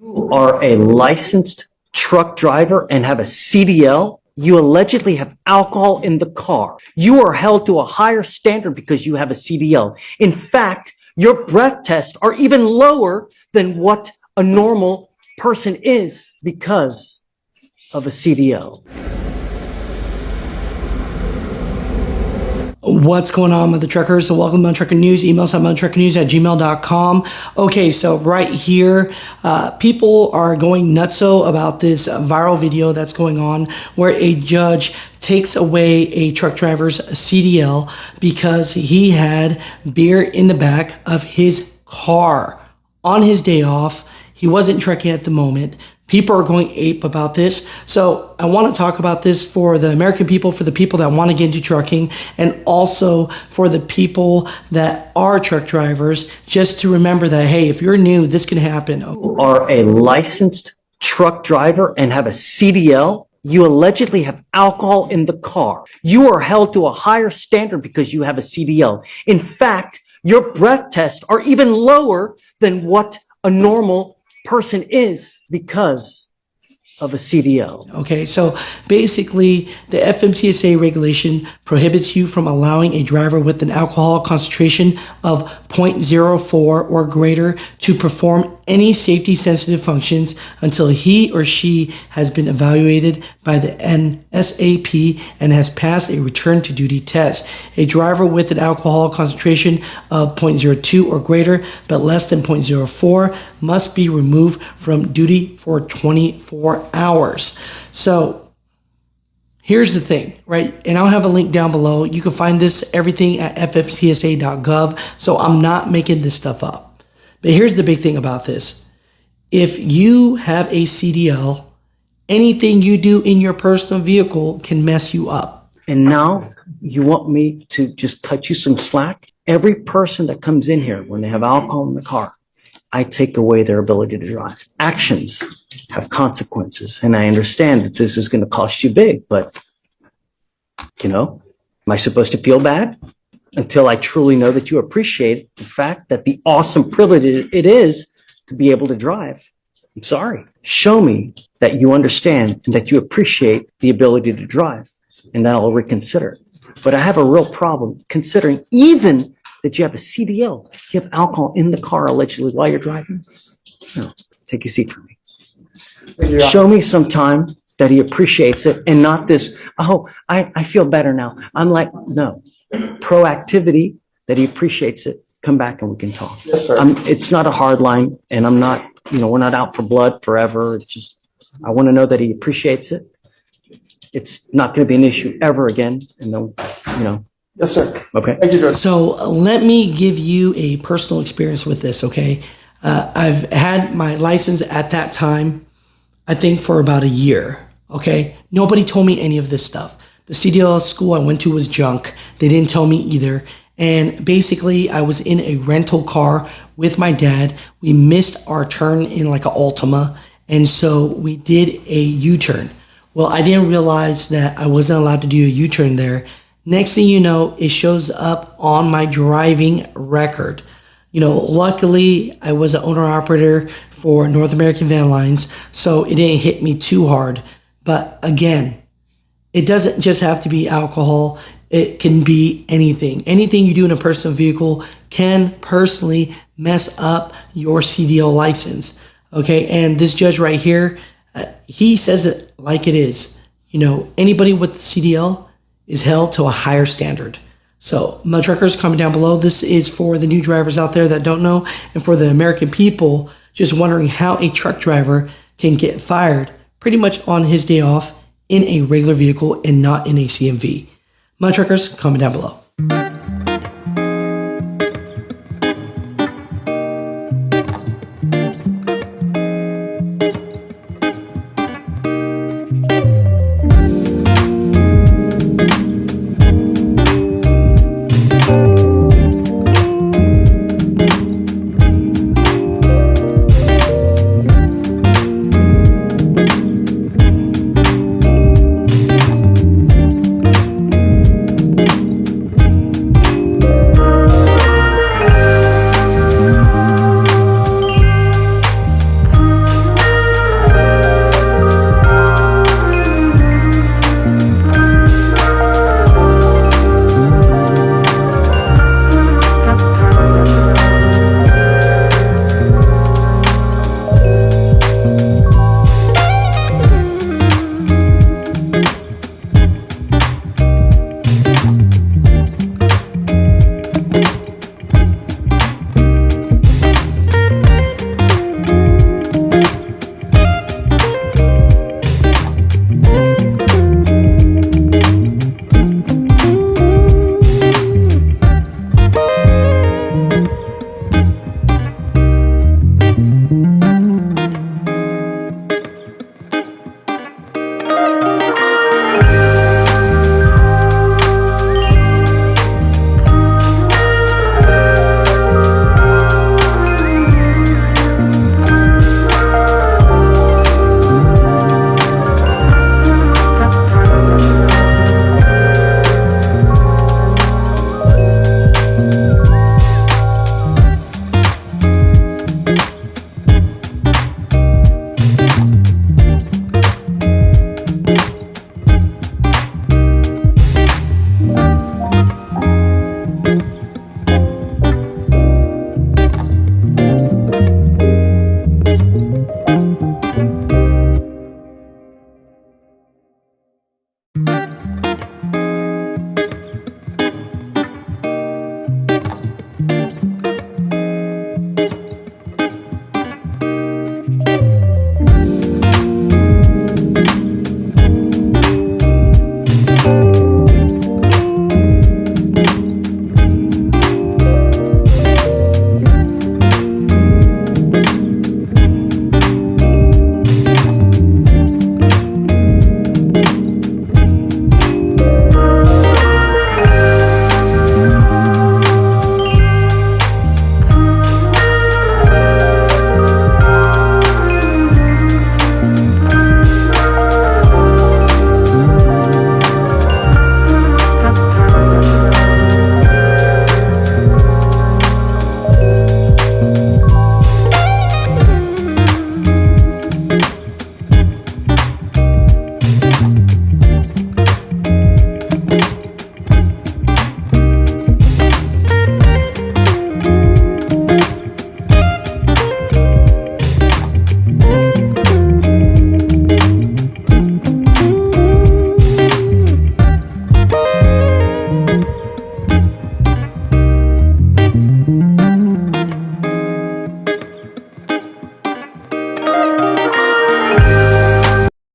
You are a licensed truck driver and have a CDL. You allegedly have alcohol in the car. You are held to a higher standard because you have a CDL. In fact, your breath tests are even lower than what a normal person is because of a CDL. What's going on, Mutha Truckers? So welcome to Mutha Trucker News. Email us at muthatruckernews@gmail.com. Okay, so right here, people are going nutso about this viral video that's going on where a judge takes away a truck driver's CDL because he had beer in the back of his car on his day off. He wasn't trucking at the moment. People are going ape about this. So I want to talk about this for the American people, for the people that want to get into trucking, and also for the people that are truck drivers, just to remember that, hey, if you're new, this can happen. You are a licensed truck driver and have a CDL. You allegedly have alcohol in the car. You are held to a higher standard because you have a CDL. In fact, your breath tests are even lower than what a normal person is because of a CDL. Okay, so basically the FMCSA regulation prohibits you from allowing a driver with an alcohol concentration of 0.04 or greater to perform any safety sensitive functions until he or she has been evaluated by the NSAP and has passed a return to duty test. A driver with an alcohol concentration of 0.02 or greater but less than 0.04 must be removed from duty for 24 hours. So here's the thing, right? And I'll have a link down below. You can find this everything at fmcsa.gov. So I'm not making this stuff up. But here's the big thing about this. If you have a CDL, anything you do in your personal vehicle can mess you up. And now you want me to just cut you some slack? Every person that comes in here, when they have alcohol in the car, I take away their ability to drive. Actions have consequences. And I understand that this is going to cost you big, but, am I supposed to feel bad? Until I truly know that you appreciate the fact that the awesome privilege it is to be able to drive. I'm sorry. Show me that you understand and that you appreciate the ability to drive, and then I'll reconsider. But I have a real problem considering even that you have a CDL, you have alcohol in the car allegedly while you're driving. No, take a seat for me. Show me some time that he appreciates it and not this, oh, I feel better now. I'm like, no. Proactivity that he appreciates it. Come back and we can talk. Yes, sir. It's not a hard line, and I'm not, we're not out for blood forever. It's just, I want to know that he appreciates it. It's not going to be an issue ever again. And then, Yes, sir. Okay. Thank you, Judge. So let me give you a personal experience with this, okay? I've had my license at that time, I think for about a year, okay? Nobody told me any of this stuff. The CDL school I went to was junk. They didn't tell me either. And basically, I was in a rental car with my dad. We missed our turn in like an Altima. And so we did a U-turn. Well, I didn't realize that I wasn't allowed to do a U-turn there. Next thing you know, it shows up on my driving record. Luckily, I was an owner-operator for North American Van Lines, so it didn't hit me too hard. But again, it doesn't just have to be alcohol. It can be anything. Anything you do in a personal vehicle can personally mess up your CDL license. Okay, and this judge right here, he says it like it is. Anybody with the CDL is held to a higher standard. So, my truckers, comment down below. This is for the new drivers out there that don't know, and for the American people just wondering how a truck driver can get fired pretty much on his day off in a regular vehicle and not in a CMV. My truckers, comment down below.